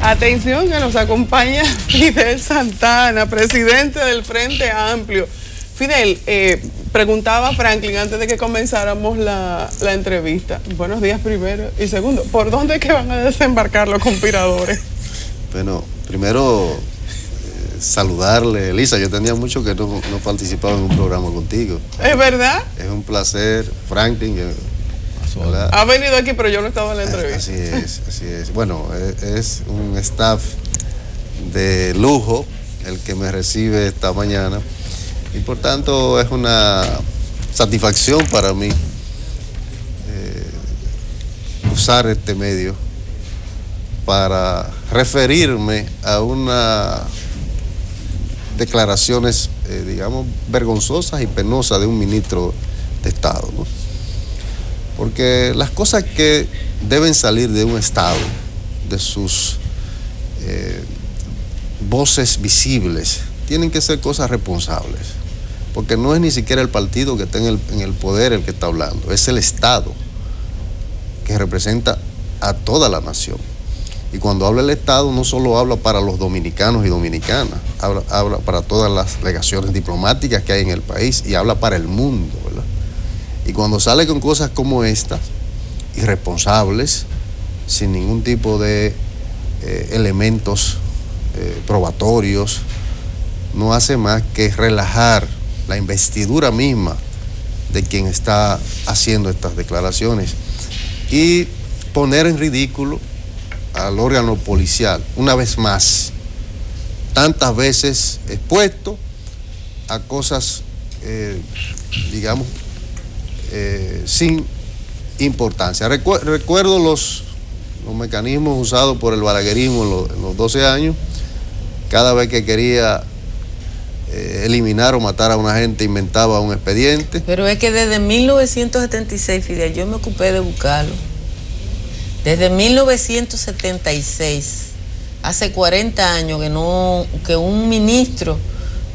Atención que nos acompaña Fidel Santana, presidente del Frente Amplio. Fidel, preguntaba Franklin antes de que comenzáramos la entrevista. Buenos días primero. Y segundo, ¿por dónde es que van a desembarcar los conspiradores? Bueno, primero saludarle, Elisa. Yo tenía mucho que no participaba en un programa contigo. ¿Es verdad? Es un placer, Franklin. Ha venido aquí, pero yo no estaba en la entrevista. Así es. Bueno, es un staff de lujo el que me recibe esta mañana y por tanto es una satisfacción para mí usar este medio para referirme a unas declaraciones, digamos, vergonzosas y penosas de un ministro de Estado, ¿no? Porque las cosas que deben salir de un Estado, de sus voces visibles, tienen que ser cosas responsables. Porque no es ni siquiera el partido que está en el poder el que está hablando, es el Estado que representa a toda la nación. Y cuando habla el Estado no solo habla para los dominicanos y dominicanas, habla para todas las legaciones diplomáticas que hay en el país y habla para el mundo, ¿verdad? Y cuando sale con cosas como estas, irresponsables, sin ningún tipo de elementos probatorios, no hace más que relajar la investidura misma de quien está haciendo estas declaraciones y poner en ridículo al órgano policial, una vez más, tantas veces expuesto a cosas, digamos, sin importancia. Recuerdo los mecanismos usados por el balaguerismo en los 12 años, cada vez que quería eliminar o matar a una gente inventaba un expediente. Pero es que desde 1976, Fidel, yo me ocupé de buscarlo. Desde 1976, hace 40 años que un ministro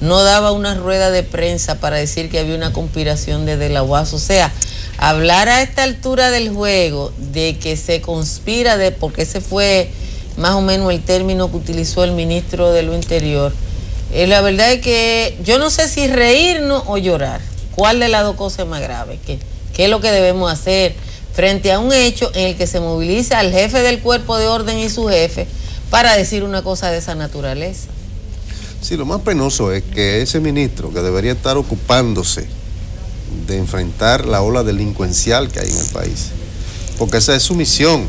no daba una rueda de prensa para decir que había una conspiración desde la UAS. O sea, hablar a esta altura del juego de que se conspira, porque ese fue más o menos el término que utilizó el ministro de lo Interior. La verdad es que yo no sé si reírnos o llorar. ¿Cuál de las dos cosas es más grave? ¿Qué es lo que debemos hacer frente a un hecho en el que se moviliza al jefe del cuerpo de orden y su jefe para decir una cosa de esa naturaleza? Sí, lo más penoso es que ese ministro, que debería estar ocupándose de enfrentar la ola delincuencial que hay en el país, porque esa es su misión,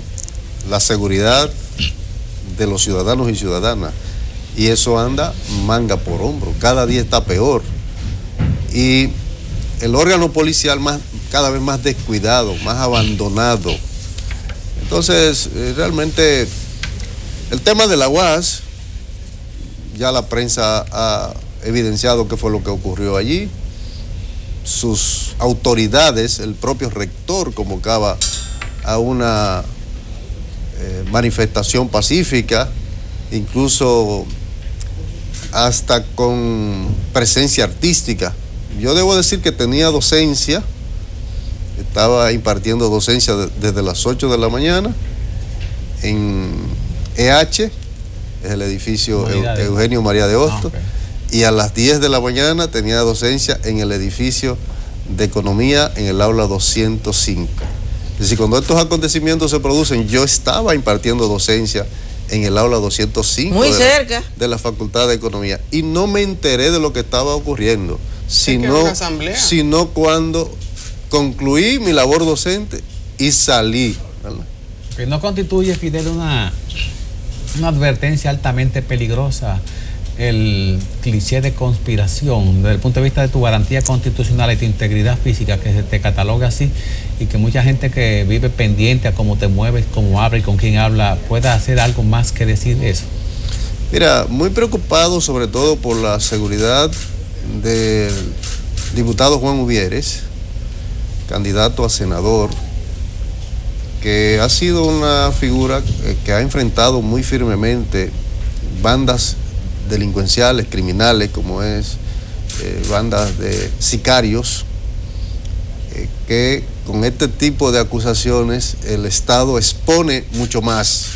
la seguridad de los ciudadanos y ciudadanas, y eso anda manga por hombro, cada día está peor, y el órgano policial cada vez más descuidado, más abandonado. Entonces, realmente, el tema de la UAS, ya la prensa ha evidenciado qué fue lo que ocurrió allí. Sus autoridades, el propio rector convocaba a una manifestación pacífica, incluso hasta con presencia artística. Yo debo decir que tenía docencia, estaba impartiendo docencia desde las 8 de la mañana en EH, es el edificio Eugenio María de Hostos, y a las 10 de la mañana tenía docencia en el edificio de Economía en el aula 205. Es decir, cuando estos acontecimientos se producen, yo estaba impartiendo docencia en el aula 205 muy cerca de la Facultad de Economía, y no me enteré de lo que estaba ocurriendo, sino cuando concluí mi labor docente y salí, ¿verdad? Que no constituye, Fidel, una advertencia altamente peligrosa el cliché de conspiración desde el punto de vista de tu garantía constitucional y tu integridad física, que se te cataloga así, y que mucha gente que vive pendiente a cómo te mueves, cómo hablas y con quién habla, pueda hacer algo más que decir eso? Mira, muy preocupado sobre todo por la seguridad del diputado Juan Uvieres, candidato a senador, que ha sido una figura que ha enfrentado muy firmemente bandas delincuenciales, criminales, como es bandas de sicarios, que con este tipo de acusaciones el Estado expone mucho más,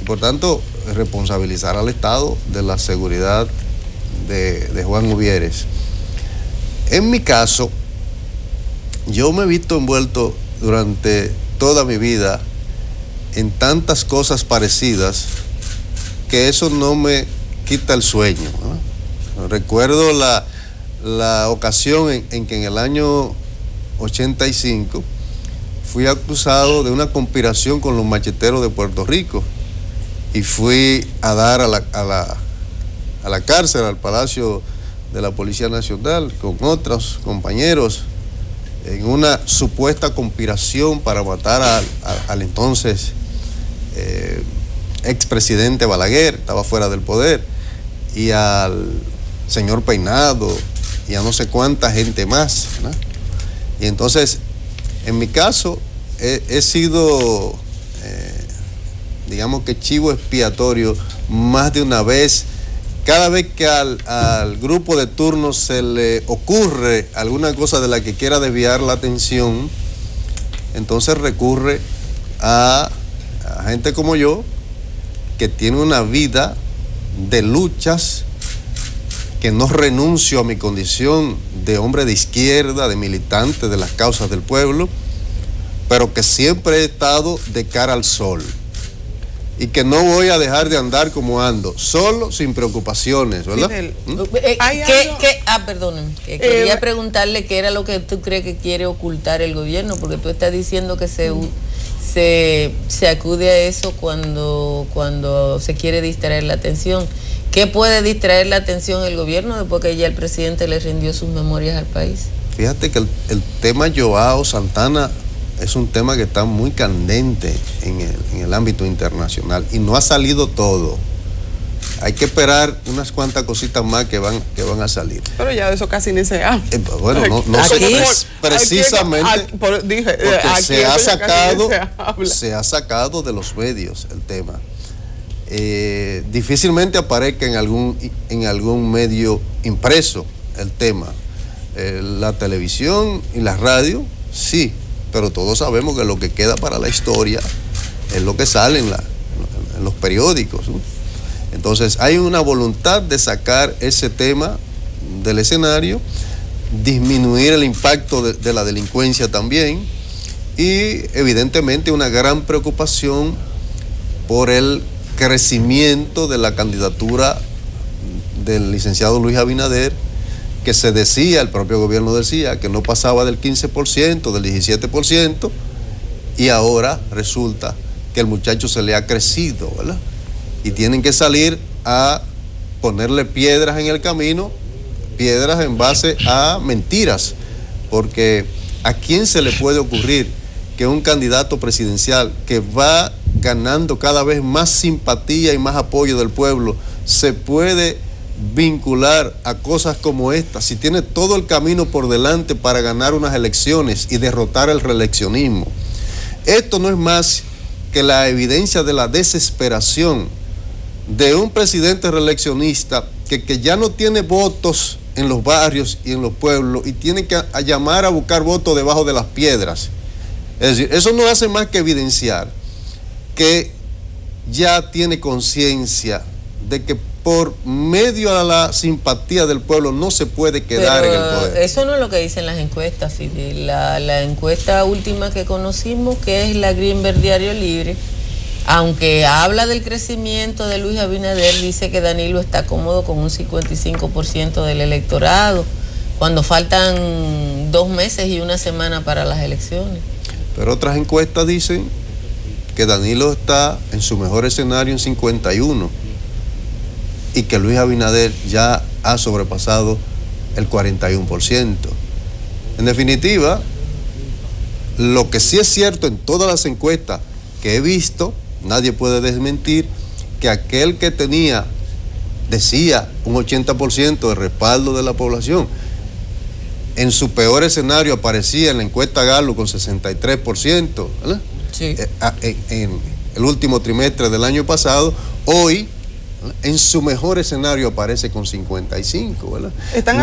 Y por tanto, responsabilizar al Estado de la seguridad de Juan Uvieres. En mi caso, yo me he visto envuelto durante toda mi vida en tantas cosas parecidas que eso no me quita el sueño, ¿no? Recuerdo la ocasión en que en el año 85 fui acusado de una conspiración con los macheteros de Puerto Rico y fui a dar a la cárcel, al Palacio de la Policía Nacional, con otros compañeros, en una supuesta conspiración para matar al entonces expresidente Balaguer, estaba fuera del poder, y al señor Peinado, y a no sé cuánta gente más, ¿no? Y entonces, en mi caso, he sido, digamos que chivo expiatorio más de una vez. Cada vez que al grupo de turno se le ocurre alguna cosa de la que quiera desviar la atención, entonces recurre a gente como yo, que tiene una vida de luchas, que no renuncio a mi condición de hombre de izquierda, de militante de las causas del pueblo, pero que siempre he estado de cara al sol. Y que no voy a dejar de andar como ando, solo, sin preocupaciones, ¿verdad? Perdónenme, que quería preguntarle qué era lo que tú crees que quiere ocultar el gobierno, porque tú estás diciendo que se acude a eso cuando se quiere distraer la atención. ¿Qué puede distraer la atención el gobierno después que ya el presidente le rindió sus memorias al país? Fíjate que el tema Joao Santana es un tema que está muy candente en el ámbito internacional y no ha salido todo. Hay que esperar unas cuantas cositas más que van a salir. Pero ya de eso casi ni se habla. Bueno, no sé precisamente porque se ha sacado de los medios el tema. Difícilmente aparezca en algún medio impreso el tema. La televisión y la radio, sí, pero todos sabemos que lo que queda para la historia es lo que sale en los periódicos, ¿no? Entonces hay una voluntad de sacar ese tema del escenario, disminuir el impacto de la delincuencia también y evidentemente una gran preocupación por el crecimiento de la candidatura del licenciado Luis Abinader, que se decía, el propio gobierno decía, que no pasaba del 15%, del 17%, y ahora resulta que el muchacho se le ha crecido, ¿verdad? Y tienen que salir a ponerle piedras en el camino, piedras en base a mentiras, porque ¿a quién se le puede ocurrir que un candidato presidencial que va ganando cada vez más simpatía y más apoyo del pueblo se puede vincular a cosas como esta, si tiene todo el camino por delante para ganar unas elecciones y derrotar el reeleccionismo? Esto no es más que la evidencia de la desesperación de un presidente reeleccionista que ya no tiene votos en los barrios y en los pueblos y tiene que llamar a buscar votos debajo de las piedras. Es decir, eso no hace más que evidenciar que ya tiene conciencia de que por medio de la simpatía del pueblo no se puede quedar en el poder. Eso no es lo que dicen las encuestas, Fidel. La encuesta última que conocimos, que es la Greenberg Diario Libre, aunque habla del crecimiento de Luis Abinader, dice que Danilo está cómodo con un 55% del electorado, cuando faltan 2 meses y 1 semana para las elecciones. Pero otras encuestas dicen que Danilo está en su mejor escenario en 51%. Y que Luis Abinader ya ha sobrepasado el 41%. En definitiva, lo que sí es cierto en todas las encuestas que he visto, nadie puede desmentir que aquel que decía un 80% de respaldo de la población, en su peor escenario aparecía en la encuesta Gallup con 63%, ¿verdad? Sí. En el último trimestre del año pasado, hoy en su mejor escenario aparece con 55, ¿verdad?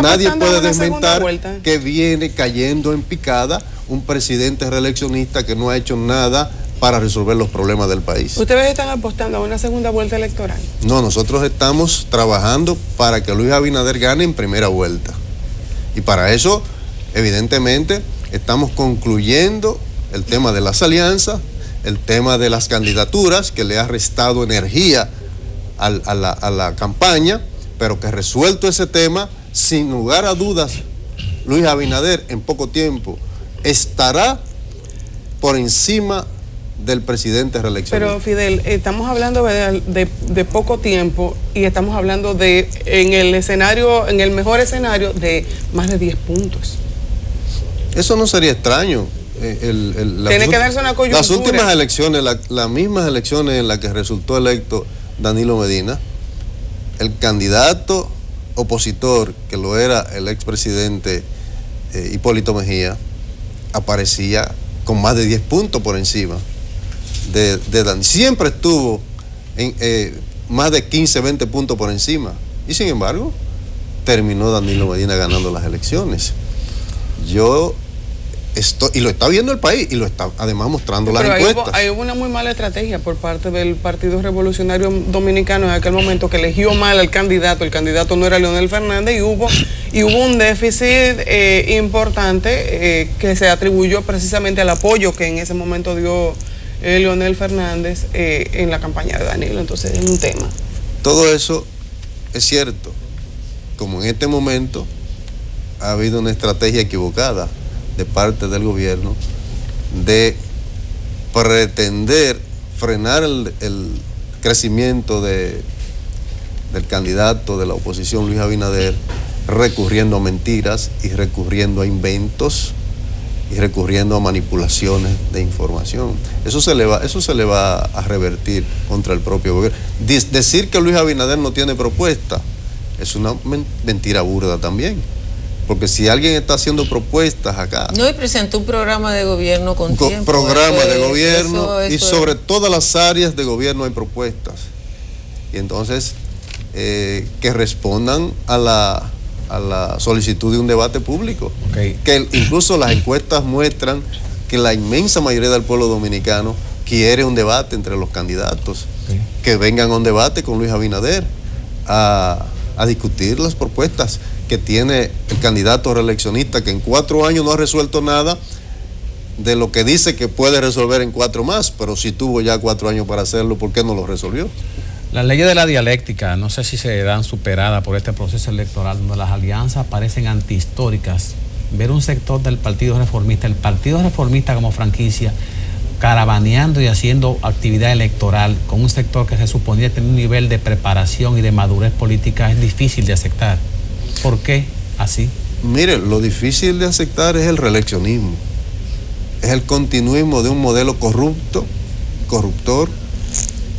Nadie puede desmentir que viene cayendo en picada un presidente reeleccionista que no ha hecho nada para resolver los problemas del país. ¿Ustedes están apostando a una segunda vuelta electoral? No, nosotros estamos trabajando para que Luis Abinader gane en primera vuelta. Y para eso, evidentemente, estamos concluyendo el tema de las alianzas, el tema de las candidaturas, que le ha restado energía a la campaña, pero que resuelto ese tema, sin lugar a dudas, Luis Abinader en poco tiempo estará por encima del presidente reeleccionado. Pero Fidel, estamos hablando de poco tiempo y estamos hablando de, en el mejor escenario, de más de 10 puntos. Eso no sería extraño. Tiene que darse una coyuntura. Las últimas elecciones, las mismas elecciones en las que resultó electo Danilo Medina, el candidato opositor, que lo era el expresidente Hipólito Mejía, aparecía con más de 10 puntos por encima de Danilo. Siempre estuvo en más de 15, 20 puntos por encima. Y sin embargo, terminó Danilo Medina ganando las elecciones. Y lo está viendo el país y lo está además mostrando las encuestas. Ahí hubo una muy mala estrategia por parte del Partido Revolucionario Dominicano en aquel momento, que eligió mal al candidato. El candidato no era Leonel Fernández y hubo un déficit importante que se atribuyó precisamente al apoyo que en ese momento dio Leonel Fernández en la campaña de Danilo. Entonces es un tema. Todo eso es cierto. Como en este momento ha habido una estrategia equivocada de parte del gobierno de pretender frenar el crecimiento del candidato de la oposición, Luis Abinader, recurriendo a mentiras y recurriendo a inventos y recurriendo a manipulaciones de información. Eso se le va a revertir contra el propio gobierno. Decir que Luis Abinader no tiene propuesta es una mentira burda también. Porque si alguien está haciendo propuestas acá... No, y presentó un programa de gobierno con tiempo. Programa de gobierno, y sobre todas las áreas de gobierno hay propuestas. Y entonces, que respondan a la solicitud de un debate público. Okay. Que incluso las encuestas muestran que la inmensa mayoría del pueblo dominicano quiere un debate entre los candidatos. Okay. Que vengan a un debate con Luis Abinader a discutir las propuestas que tiene el candidato reeleccionista, que en 4 años no ha resuelto nada de lo que dice que puede resolver en 4 más, pero si tuvo ya 4 años para hacerlo, ¿por qué no lo resolvió? Las leyes de la dialéctica, no sé si se dan superadas por este proceso electoral, donde las alianzas parecen antihistóricas. Ver un sector del Partido Reformista, el Partido Reformista como franquicia, caravaneando y haciendo actividad electoral con un sector que se suponía tener un nivel de preparación y de madurez política, es difícil de aceptar. ¿Por qué así? Mire, lo difícil de aceptar es el reeleccionismo, es el continuismo de un modelo corruptor,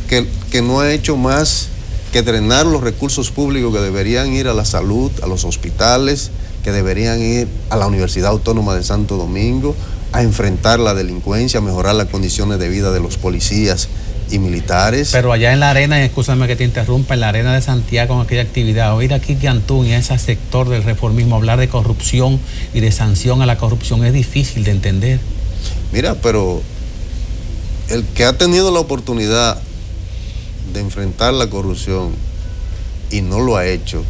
que no ha hecho más que drenar los recursos públicos que deberían ir a la salud, a los hospitales, que deberían ir a la Universidad Autónoma de Santo Domingo, a enfrentar la delincuencia, a mejorar las condiciones de vida de los policías y militares. Pero allá en la arena, y escúchame que te interrumpa, en la arena de Santiago, en aquella actividad, oír aquí que Antún y ese sector del reformismo hablar de corrupción y de sanción a la corrupción es difícil de entender. Mira, pero el que ha tenido la oportunidad de enfrentar la corrupción y no lo ha hecho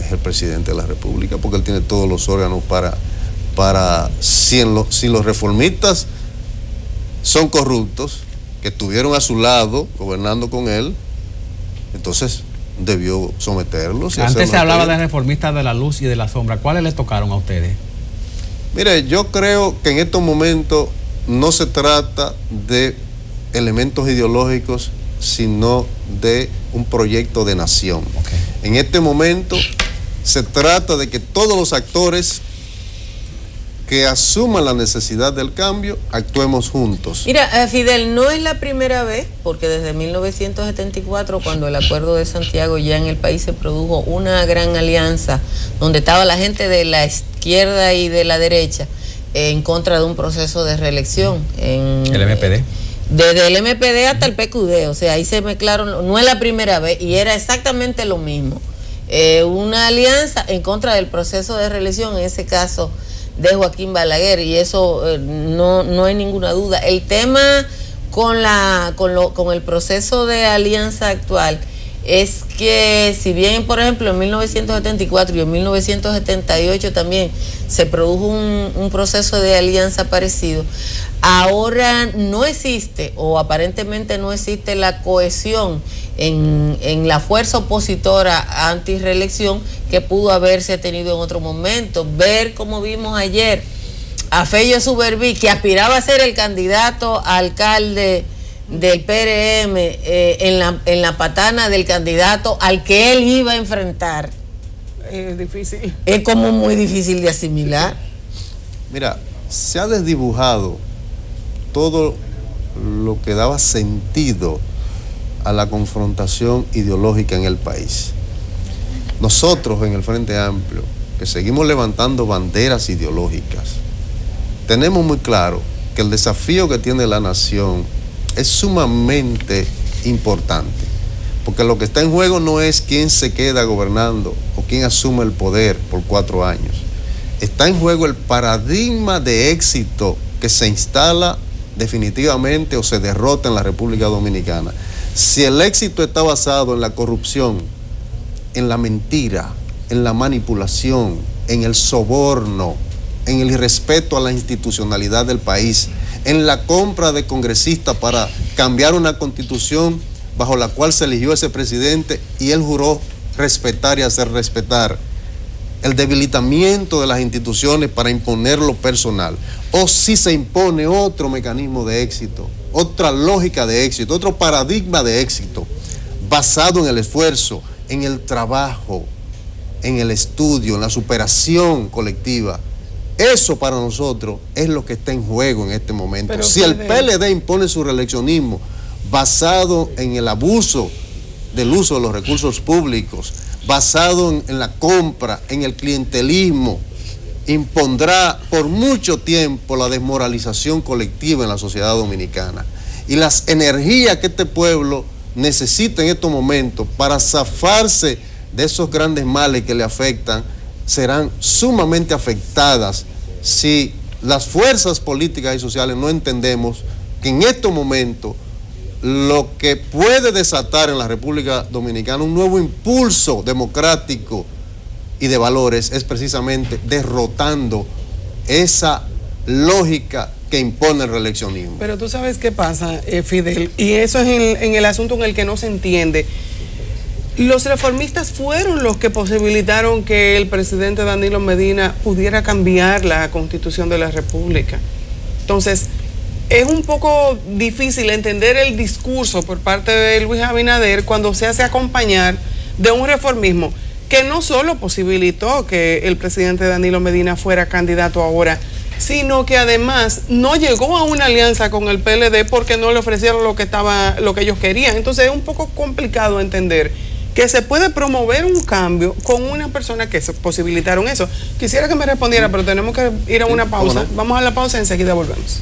es el presidente de la República, porque él tiene todos los órganos para si los reformistas son corruptos, que estuvieron a su lado gobernando con él, entonces debió someterlos. Antes se hablaba de reformistas de la luz y de la sombra. ¿Cuáles le tocaron a ustedes? Mire, yo creo que en estos momentos no se trata de elementos ideológicos, sino de un proyecto de nación. Okay. En este momento se trata de que todos los actores que asuman la necesidad del cambio, actuemos juntos. Mira, Fidel, no es la primera vez, porque desde 1974, cuando el Acuerdo de Santiago, ya en el país se produjo una gran alianza, donde estaba la gente de la izquierda y de la derecha, en contra de un proceso de reelección. El MPD. Desde el MPD hasta el PQD, o sea, ahí se mezclaron, no es la primera vez, y era exactamente lo mismo. Una alianza en contra del proceso de reelección, en ese caso de Joaquín Balaguer, y eso no hay ninguna duda. El tema con el proceso de alianza actual es que, si bien, por ejemplo, en 1974 y en 1978 también se produjo un proceso de alianza parecido, ahora no existe, o aparentemente no existe, la cohesión en la fuerza opositora anti-reelección que pudo haberse tenido en otro momento. Ver, como vimos ayer, a Fello Suberví, que aspiraba a ser el candidato a alcalde del PRM, en la patana del candidato al que él iba a enfrentar. Es difícil. Es como muy difícil de asimilar. Mira, se ha desdibujado todo lo que daba sentido a la confrontación ideológica en el país. Nosotros en el Frente Amplio, que seguimos levantando banderas ideológicas, tenemos muy claro que el desafío que tiene la nación es sumamente importante, porque lo que está en juego no es quién se queda gobernando o quién asume el poder por 4 años. Está en juego el paradigma de éxito que se instala definitivamente o se derrota en la República Dominicana. Si el éxito está basado en la corrupción, en la mentira, en la manipulación, en el soborno, en el irrespeto a la institucionalidad del país, en la compra de congresistas para cambiar una constitución bajo la cual se eligió ese presidente y él juró respetar y hacer respetar, el debilitamiento de las instituciones para imponer lo personal, o si se impone otro mecanismo de éxito, otra lógica de éxito, otro paradigma de éxito, basado en el esfuerzo, en el trabajo, en el estudio, en la superación colectiva. Eso para nosotros es lo que está en juego en este momento. Pero si el PLD impone su reeleccionismo basado en el abuso del uso de los recursos públicos, basado en la compra, en el clientelismo, impondrá por mucho tiempo la desmoralización colectiva en la sociedad dominicana. Y las energías que este pueblo necesita en estos momentos para zafarse de esos grandes males que le afectan serán sumamente afectadas si las fuerzas políticas y sociales no entendemos que en estos momentos lo que puede desatar en la República Dominicana un nuevo impulso democrático y de valores es precisamente derrotando esa lógica que impone el reeleccionismo. Pero tú sabes qué pasa, Fidel, y eso es en el asunto en el que no se entiende. Los reformistas fueron los que posibilitaron que el presidente Danilo Medina pudiera cambiar la Constitución de la República. Entonces, es un poco difícil entender el discurso por parte de Luis Abinader cuando se hace acompañar de un reformismo que no solo posibilitó que el presidente Danilo Medina fuera candidato ahora, sino que además no llegó a una alianza con el PLD porque no le ofrecieron lo que ellos querían. Entonces es un poco complicado entender que se puede promover un cambio con una persona que se posibilitaron eso. Quisiera que me respondiera, pero tenemos que ir a una pausa. Vamos a la pausa y enseguida volvemos.